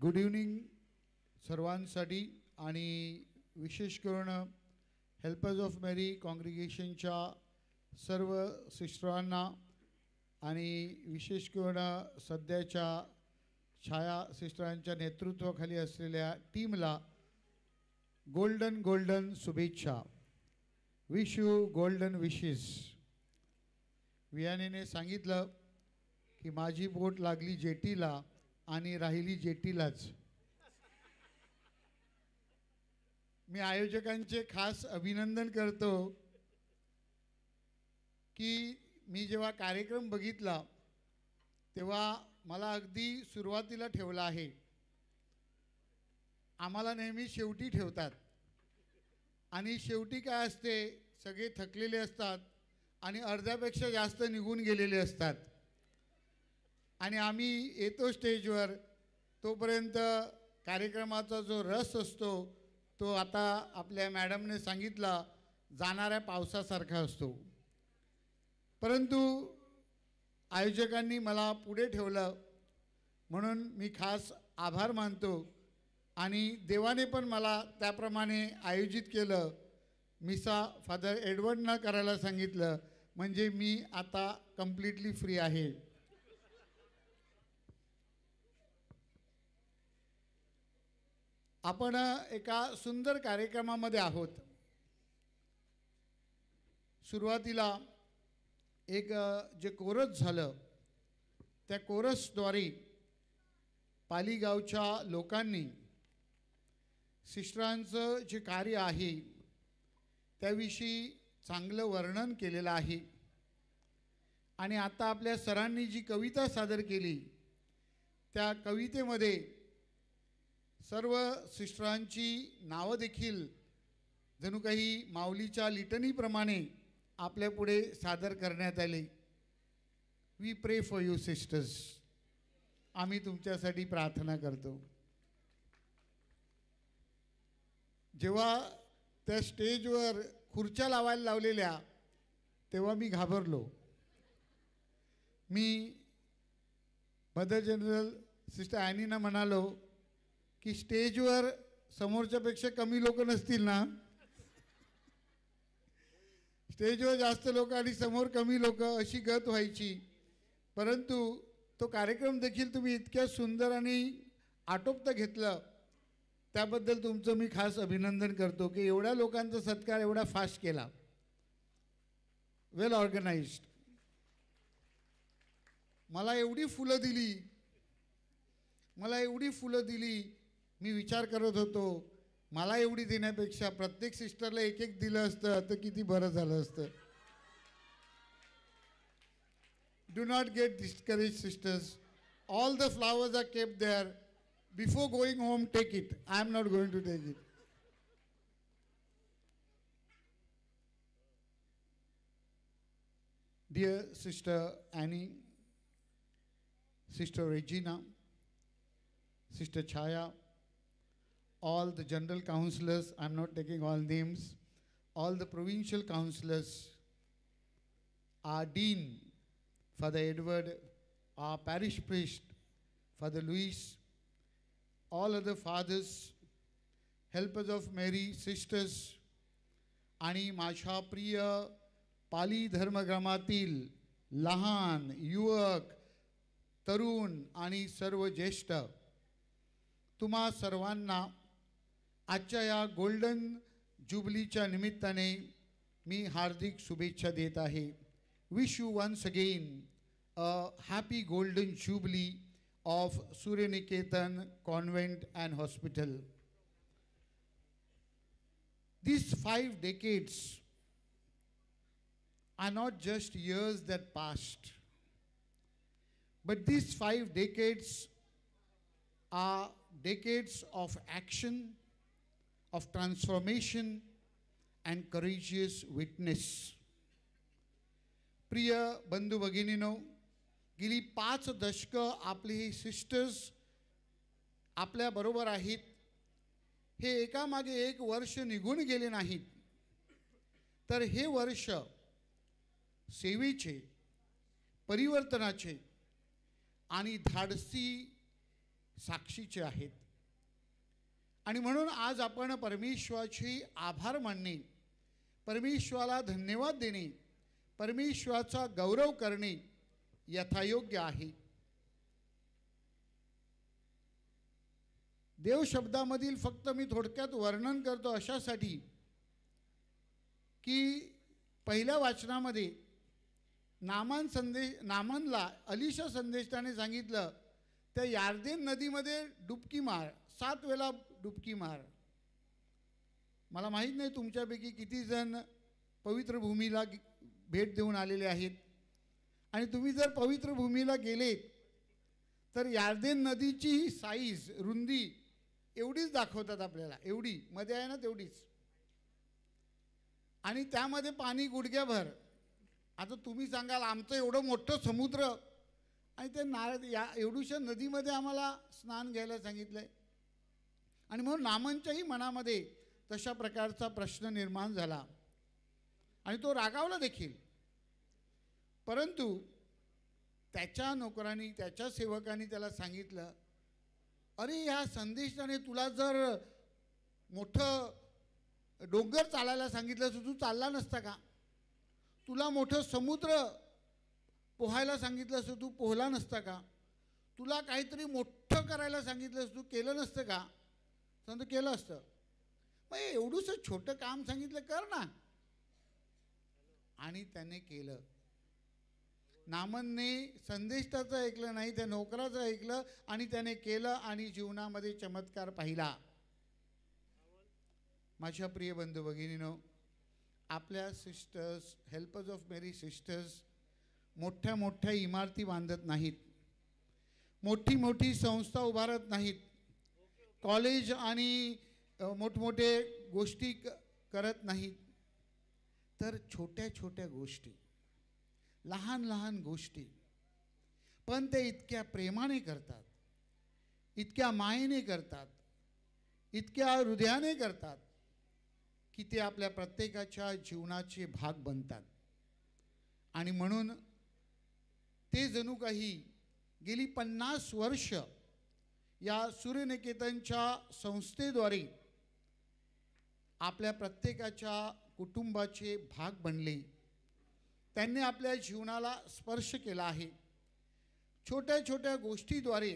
Good evening सर्वांसाठी आणि विशेष करून हेल्पर्स ऑफ मेरी कॉंग्रिगेशनच्या सर्व सिस्टरांना आणि विशेष करून सध्याच्या छाया सिस्टरांच्या नेतृत्वाखाली असलेल्या टीमला गोल्डन शुभेच्छा. विश यू गोल्डन विशेस. वियानेने सांगितलं की माझी बोट लागली जेटीला आणि राहिली जेटीलाच. मी आयोजकांचे खास अभिनंदन करतो की मी जेव्हा कार्यक्रम बघितला तेव्हा मला अगदी सुरुवातीला ठेवला आहे. आम्हाला नेहमी शेवटी ठेवतात आणि शेवटी काय असते, सगळे थकलेले असतात आणि अर्ध्यापेक्षा जास्त निघून गेलेले असतात आणि आम्ही येतो स्टेजवर. तोपर्यंत कार्यक्रमाचा जो रस असतो तो आता आपल्या मॅडमने सांगितला जाणाऱ्या पावसासारखा असतो. परंतु आयोजकांनी मला पुढे ठेवलं म्हणून मी खास आभार मानतो आणि देवाने पण मला त्याप्रमाणे आयोजित केलं. मिसा फादर एडवर्डना करायला सांगितलं म्हणजे मी आता कम्प्लिटली फ्री आहे. आपण एका सुंदर कार्यक्रमामध्ये आहोत. सुरुवातीला एक जे कोरस झालं त्या कोरसद्वारे पाली गावच्या लोकांनी सिस्टरांचं जे कार्य आहे त्याविषयी चांगलं वर्णन केलेलं आहे आणि आता आपल्या सरांनी जी कविता सादर केली त्या कवितेमध्ये सर्व सिस्टरांची नावं देखील जणू काही माऊलीच्या लिटनीप्रमाणे आपल्यापुढे सादर करण्यात आले. वी प्रे फॉर यू सिस्टर्स. आम्ही तुमच्यासाठी प्रार्थना करतो. जेव्हा त्या स्टेजवर खुर्च्या लावायला लावलेल्या तेव्हा मी घाबरलो. मी मदर जनरल सिस्टर ॲनीना म्हणालो की स्टेजवर समोरच्यापेक्षा कमी लोक नसतील ना. स्टेजवर जास्त लोक आणि समोर कमी लोक अशी गत व्हायची. परंतु तो कार्यक्रम देखील तुम्ही इतक्या सुंदर आणि आटोपता घेतलं त्याबद्दल तुमचं मी खास अभिनंदन करतो की एवढ्या लोकांचा सत्कार एवढा फास्ट केला. वेल ऑर्गनाइज्ड. मला एवढी फुलं दिली. मी विचार करत होतो मला एवढी देण्यापेक्षा प्रत्येक सिस्टरला एक एक दिलं असतं तर किती बरं झालं असतं. Do not get discourage sisters. All the flowers are kept there. Before going home take it. I am not going to take it. Dear sister Annie, sister Regina, sister Chhaya, all the general councillors, I am not taking all names, all the provincial councillors, our dean, Father Edward, our parish priest, Father Luis, all other fathers, helpers of Mary, sisters, आणि माझ्या प्रिय पाली धर्मग्रामातील लहान, युवक, तरुण आणि सर्व ज्येष्ठ तुम्हा सर्वांना आजच्या या गोल्डन जुबलीच्या निमित्ताने मी हार्दिक शुभेच्छा देत आहे. Wish you once again a happy golden jubilee of Suryaniketan convent and hospital. These 5 decades are not just years that passed, but these 5 decades are decades of action, of transformation and courageous witness. प्रिय बंधू भगिनीनो, गेली 5 दशकं आपले हे sisters आपल्याबरोबर आहेत. हे एकामागे एक वर्ष निघून गेले नाहीत, तर हे वर्ष सेवेचे, परिवर्तनाचे आणि धाडसी साक्षीचे आहेत. आणि म्हणून आज आपण परमेश्वराची आभार मानणे, परमेश्वराला धन्यवाद देणे, परमेश्वराचा गौरव करणे यथायोग्य आहे. देव शब्दामधील फक्त मी थोडक्यात वर्णन करतो अशासाठी की पहिल्या वाचनामध्ये नामानला अलीशा संदेष्टाने सांगितलं, त्या यार्देन नदीमध्ये डुबकी मार, 7 वेळा डुबकी मार. मला माहीत नाही तुमच्यापैकी किती जण पवित्र भूमीला भेट देऊन आलेले आहेत. आणि तुम्ही जर पवित्र भूमीला गेलेत तर यार्देन नदीची साईज, रुंदी एवढीच दाखवतात आपल्याला, एवढी मध्ये आहे ना तेवढीच, आणि त्यामध्ये पाणी गुडघ्याभर. आता तुम्ही सांगाल आमचं एवढं मोठं समुद्र आणि ते या एवढूशा नदीमध्ये आम्हाला स्नान घ्यायला सांगितलं आहे. आणि म्हणून नामानच्याही मनामध्ये तशा प्रकारचा प्रश्न निर्माण झाला आणि तो रागावला देखील. परंतु त्याच्या नोकरांनी, त्याच्या सेवकांनी त्याला सांगितलं, अरे ह्या संदेशाने तुला जर मोठं डोंगर चालायला सांगितलं तर तू चालला नसता का? तुला मोठं समुद्र पोहायला सांगितलं असतं तू पोहला नसता का? तुला काहीतरी मोठं करायला सांगितलं असतं तू केलं नसतं का? तर केलं असतं. मग एवढंसं छोटं काम सांगितलं कर ना. आणि त्याने केलं. नामनने संदेष्टाचं ऐकलं नाही, त्या नोकराचं ऐकलं आणि त्याने केलं आणि जीवनामध्ये चमत्कार पाहिला. माझ्या प्रिय बंधू भगिनीनो, आपल्या sisters, helpers of Mary sisters मोठ्या मोठ्या इमारती बांधत नाहीत, मोठी मोठी संस्था उभारत नाहीत, कॉलेज आणि मोठमोठे गोष्टी करत नाहीत, तर छोट्या छोट्या गोष्टी, लहान लहान गोष्टी, पण ते इतक्या प्रेमाने करतात, इतक्या मायेने करतात, इतक्या हृदयाने करतात की ते आपल्या प्रत्येकाच्या जीवनाचे भाग बनतात. आणि म्हणून ते जणू काही गेली 50 वर्ष या सूर्यनिकेतनच्या संस्थेद्वारे आपल्या प्रत्येकाच्या कुटुंबाचे भाग बनले. त्यांनी आपल्या जीवनाला स्पर्श केला आहे. छोट्या छोट्या गोष्टीद्वारे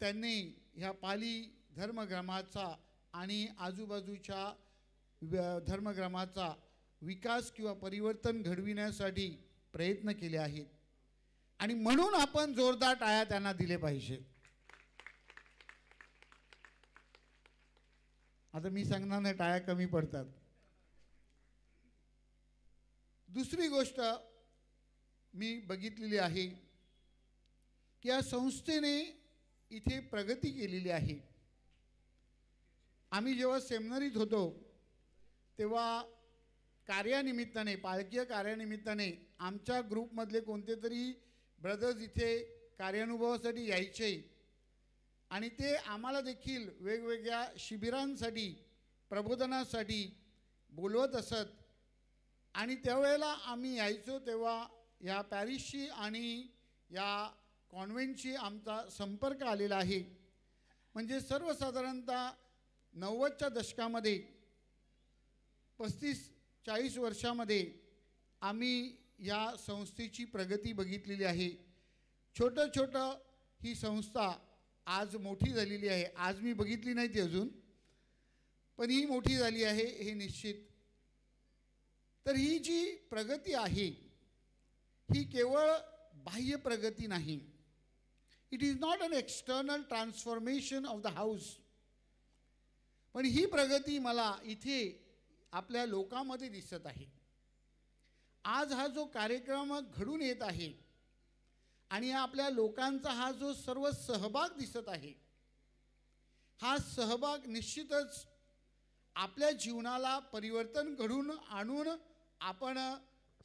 त्यांनी ह्या पाली धर्मग्रामाचा आणि आजूबाजूच्या धर्मग्रामाचा विकास किंवा परिवर्तन घडविण्यासाठी प्रयत्न केले आहेत. आणि म्हणून आपण जोरदार टाळ्या त्यांना दिले पाहिजे. आता मी सांगणार नाही, टाळ्या कमी पडतात. दुसरी गोष्ट मी बघितलेली आहे की या संस्थेने इथे प्रगती केलेली आहे. आम्ही जेव्हा सेमिनरीत होतो तेव्हा कार्यानिमित्ताने, पालकीय कार्यानिमित्ताने आमच्या ग्रुपमधले कोणते तरी ब्रदर्स इथे कार्यानुभवासाठी यायचे आणि ते आम्हाला देखील वेगवेगळ्या शिबिरांसाठी, प्रबोधनासाठी बोलवत असत. आणि त्यावेळेला आम्ही यायचो तेव्हा या पॅरिसशी आणि या कॉन्व्हेंटशी आमचा संपर्क आलेला आहे. म्हणजे सर्वसाधारणतः 90च्या दशकामध्ये 35-40 वर्षामध्ये आम्ही या संस्थेची प्रगती बघितलेली आहे. छोटं छोटं ही संस्था आज मोठी झालेली आहे. आज मी बघितली नाही ती अजून, पण ही मोठी झाली आहे हे निश्चित. तर ही जी प्रगती आहे ही केवळ बाह्य प्रगती नाही. It is not an external transformation of the house. पण ही प्रगती मला इथे आपल्या लोकांमध्ये दिसत आहे. आज हा जो कार्यक्रम घडून येत आहे आणि आपल्या लोकांचा हा जो सर्व सहभाग दिसत आहे, हा सहभाग निश्चितच आपल्या जीवनाला परिवर्तन घडून आणून आपण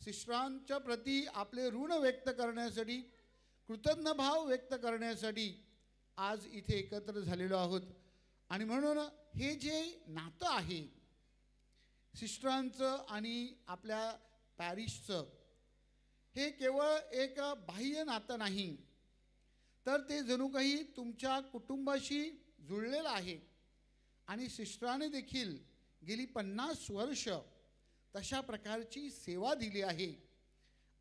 सिस्टरांच्या प्रती आपले ऋण व्यक्त करण्यासाठी, कृतज्ञ भाव व्यक्त करण्यासाठी आज इथे एकत्र झालेलो आहोत. आणि म्हणून हे जे नातं आहे सिस्टरांचं आणि आपल्या पॅरिसचं, हे केवळ एक बाह्य नातं नाही, तर ते जणू काही तुमच्या कुटुंबाशी जुळलेलं आहे. आणि सिस्टराने देखील गेली 50 वर्ष तशा प्रकारची सेवा दिली आहे.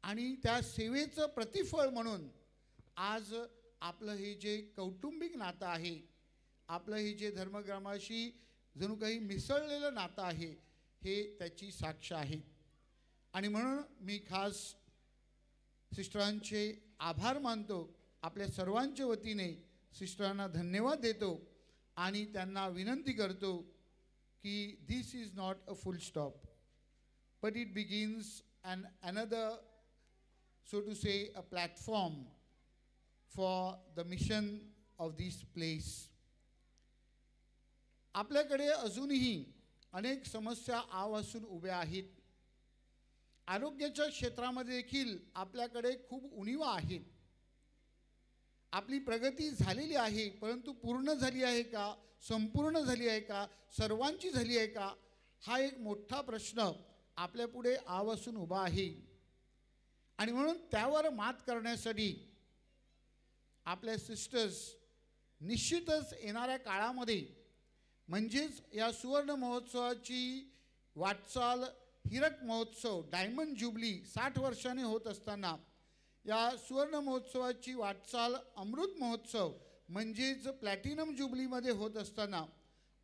आणि त्या सेवेचं प्रतिफळ म्हणून आज आपलं हे जे कौटुंबिक नातं आहे, आपलं हे जे धर्मग्रामाशी जणू काही मिसळलेलं नातं आहे, हे त्याची साक्ष आहे. आणि म्हणून मी खास सिस्टरांचे आभार मानतो. आपल्या सर्वांच्या वतीने सिस्टरांना धन्यवाद देतो आणि त्यांना विनंती करतो की this is not a full stop, but it begins another, so to say, a platform for the mission of this place. आपल्याकडे अजूनही अनेक समस्या आवासून उभ्या आहेत. आरोग्याच्या क्षेत्रामध्ये देखील आपल्याकडे खूप उणिवा आहेत. आपली प्रगती झालेली आहे, परंतु पूर्ण झाली आहे का, संपूर्ण झाली आहे का, सर्वांची झाली आहे का, हा एक मोठा प्रश्न आपल्यापुढे आवासून उभा आहे. आणि म्हणून त्यावर मात करण्यासाठी आपल्या सिस्टर्स निश्चितच येणाऱ्या काळामध्ये, म्हणजेच या सुवर्ण महोत्सवाची वाटचाल हीरक महोत्सव डायमंड जुबली 60 वर्षांनी होत असताना, या सुवर्ण महोत्सवाची वाटचाल अमृत महोत्सव म्हणजेच प्लॅटिनम जुबलीमध्ये होत असताना,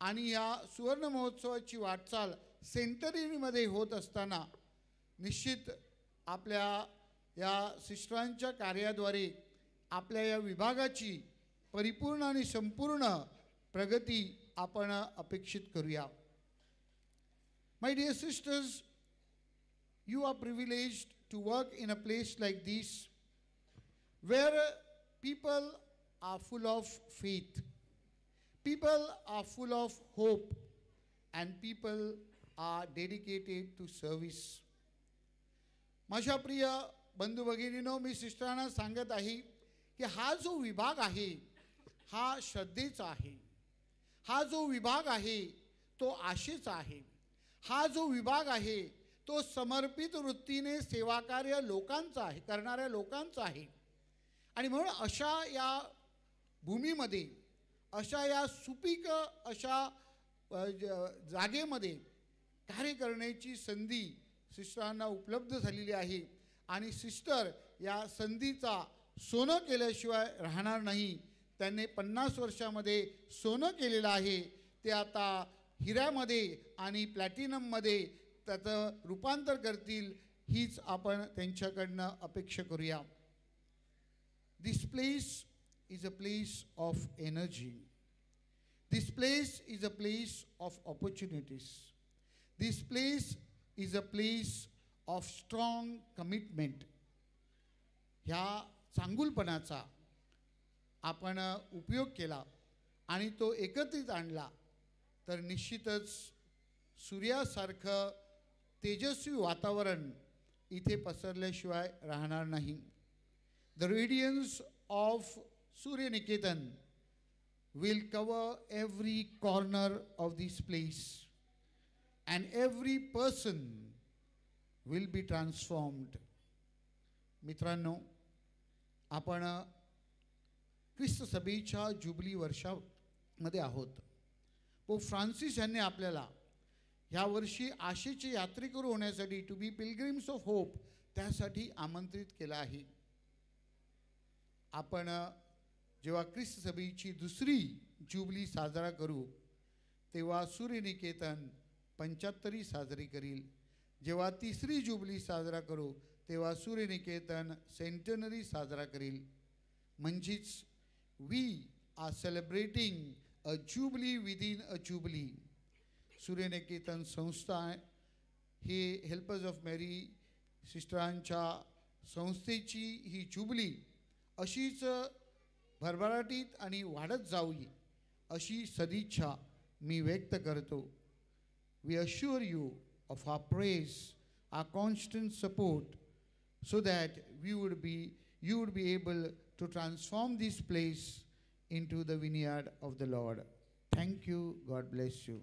आणि या सुवर्ण महोत्सवाची वाटचाल सेंटरीमध्ये होत असताना निश्चित आपल्या या सिस्टरांच्या कार्याद्वारे आपल्या या विभागाची परिपूर्ण आणि संपूर्ण प्रगती आपण अपेक्षित करूया. My dear sisters, you are privileged to work in a place like this where people are full of faith, people are full of hope, and people are dedicated to service. माझ्या प्रिय बंधू भगिनींनो, मी सिस्टरांना सांगत आहे की हा जो विभाग आहे हा श्रद्धेचा आहे. हा जो विभाग आहे तो आशेचा आहे. हा जो विभाग आहे तो समर्पित वृत्तीने सेवाकार्य लोकांचा आहे, करणाऱ्या लोकांचा आहे. आणि म्हणून अशा या भूमीमध्ये, अशा या सुपीक अशा जागेमध्ये कार्य करण्याची संधी सिस्टरांना उपलब्ध झालेली आहे. आणि सिस्टर या संधीचा सोनं केल्याशिवाय राहणार नाही. त्यांनी 50 वर्षामध्ये सोनं केलेलं आहे, ते आता हिऱ्यामध्ये आणि प्लॅटिनममध्ये त्याचं रूपांतर करतील, हीच आपण त्यांच्याकडनं अपेक्षा करूया. This place is a place of energy. This place is a place of opportunities. This place is a place of strong commitment. ह्या चांगुलपणाचा आपण उपयोग केला आणि तो एकत्रित आणला तर निश्चितच सूर्यासारखं तेजस्वी वातावरण इथे पसरल्याशिवाय राहणार नाही. द रेडियन्स ऑफ सूर्य Niketan will cover every corner of this place and every person will be transformed. मित्रांनो, आपण ख्रिस्त सभेच्या जुबली वर्षामध्ये आहोत. पोप फ्रान्सिस यांनी आपल्याला ह्या वर्षी आशेचे यात्रेकरू होण्यासाठी, to be pilgrims of hope, त्यासाठी आमंत्रित केलं आहे. आपण जेव्हा ख्रिस्त सभेची दुसरी जुबली साजरा करू तेव्हा सूर्यनिकेतन 75 साजरी करील. जेव्हा तिसरी जुबली साजरा करू तेव्हा सूर्यनिकेतन सेंटनरी साजरा करील. म्हणजेच we are celebrating a jubilee within a jubilee. Suryaniketan संस्था हे हेल्पर्स ऑफ मेरी सिस्टरांच्या संस्थेची ही जुबली अशीच भरभराटीत आणि वाढत जावी अशी सदिच्छा मी व्यक्त करतो. We assure you of our praise, our constant support, so that you would be able to transform this place into the vineyard of the Lord. Thank you. God bless you.